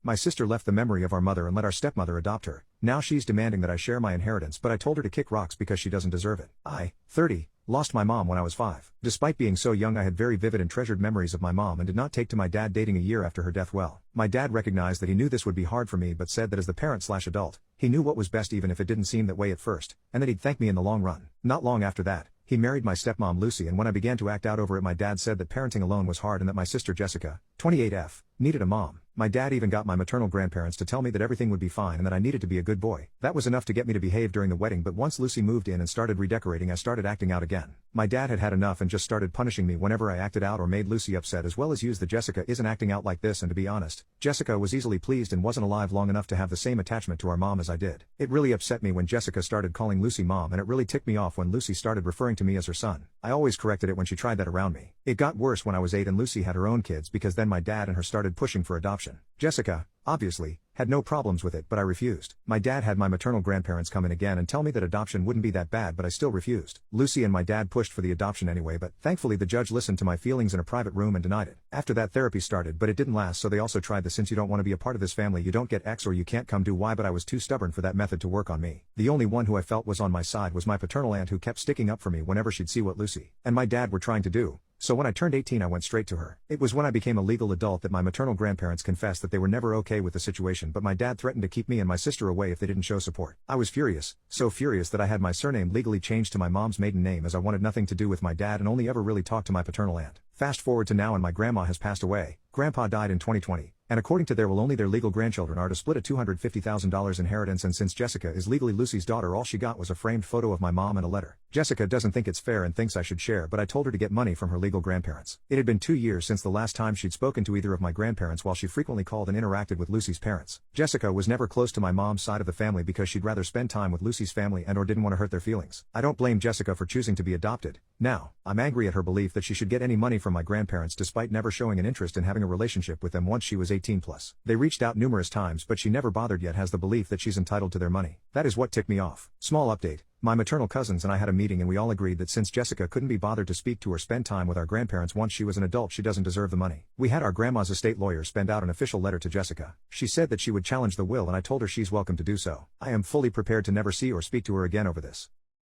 My sister left the memory of our mother and let our stepmother adopt her. Now she's demanding that I share my inheritance, but I told her to kick rocks because she doesn't deserve it. I, 30, lost my mom when I was 5. Despite being so young, I had very vivid and treasured memories of my mom and did not take to my dad dating a year after her death well. My dad recognized that he knew this would be hard for me, but said that as the parent/adult, he knew what was best even if it didn't seem that way at first, and that he'd thank me in the long run. Not long after that, he married my stepmom Lucy, and when I began to act out over it, my dad said that parenting alone was hard and that my sister Jessica, 28F, needed a mom. My dad even got my maternal grandparents to tell me that everything would be fine and that I needed to be a good boy. That was enough to get me to behave during the wedding, but once Lucy moved in and started redecorating, I started acting out again. My dad had had enough and just started punishing me whenever I acted out or made Lucy upset, as well as used the "Jessica isn't acting out like this," and to be honest, Jessica was easily pleased and wasn't alive long enough to have the same attachment to our mom as I did. It really upset me when Jessica started calling Lucy mom, and it really ticked me off when Lucy started referring to me as her son. I always corrected it when she tried that around me. It got worse when I was 8 and Lucy had her own kids, because then my dad and her started pushing for adoption. Jessica, obviously, had no problems with it, but I refused. My dad had my maternal grandparents come in again and tell me that adoption wouldn't be that bad, but I still refused. Lucy and my dad pushed for the adoption anyway, but thankfully the judge listened to my feelings in a private room and denied it. After that, therapy started, but it didn't last, so they also tried the "since you don't want to be a part of this family, you don't get X or you can't come do Y," but I was too stubborn for that method to work on me. The only one who I felt was on my side was my paternal aunt, who kept sticking up for me whenever she'd see what Lucy and my dad were trying to do. So when I turned 18, I went straight to her. It was when I became a legal adult that my maternal grandparents confessed that they were never okay with the situation, but my dad threatened to keep me and my sister away if they didn't show support. I was furious, so furious that I had my surname legally changed to my mom's maiden name, as I wanted nothing to do with my dad and only ever really talked to my paternal aunt. Fast forward to now, and my grandma has passed away. Grandpa died in 2020. And according to their will, only their legal grandchildren are to split a $250,000 inheritance, and since Jessica is legally Lucy's daughter, all she got was a framed photo of my mom and a letter. Jessica doesn't think it's fair and thinks I should share, but I told her to get money from her legal grandparents. It had been 2 years since the last time she'd spoken to either of my grandparents, while she frequently called and interacted with Lucy's parents. Jessica was never close to my mom's side of the family because she'd rather spend time with Lucy's family and or didn't want to hurt their feelings. I don't blame Jessica for choosing to be adopted. Now, I'm angry at her belief that she should get any money from my grandparents despite never showing an interest in having a relationship with them once she was 18 plus. They reached out numerous times, but she never bothered, yet has the belief that she's entitled to their money. That is what ticked me off. Small update. My maternal cousins and I had a meeting and we all agreed that since Jessica couldn't be bothered to speak to or spend time with our grandparents once she was an adult, she doesn't deserve the money. We had our grandma's estate lawyer send out an official letter to Jessica. She said that she would challenge the will, and I told her she's welcome to do so. I am fully prepared to never see or speak to her again over this.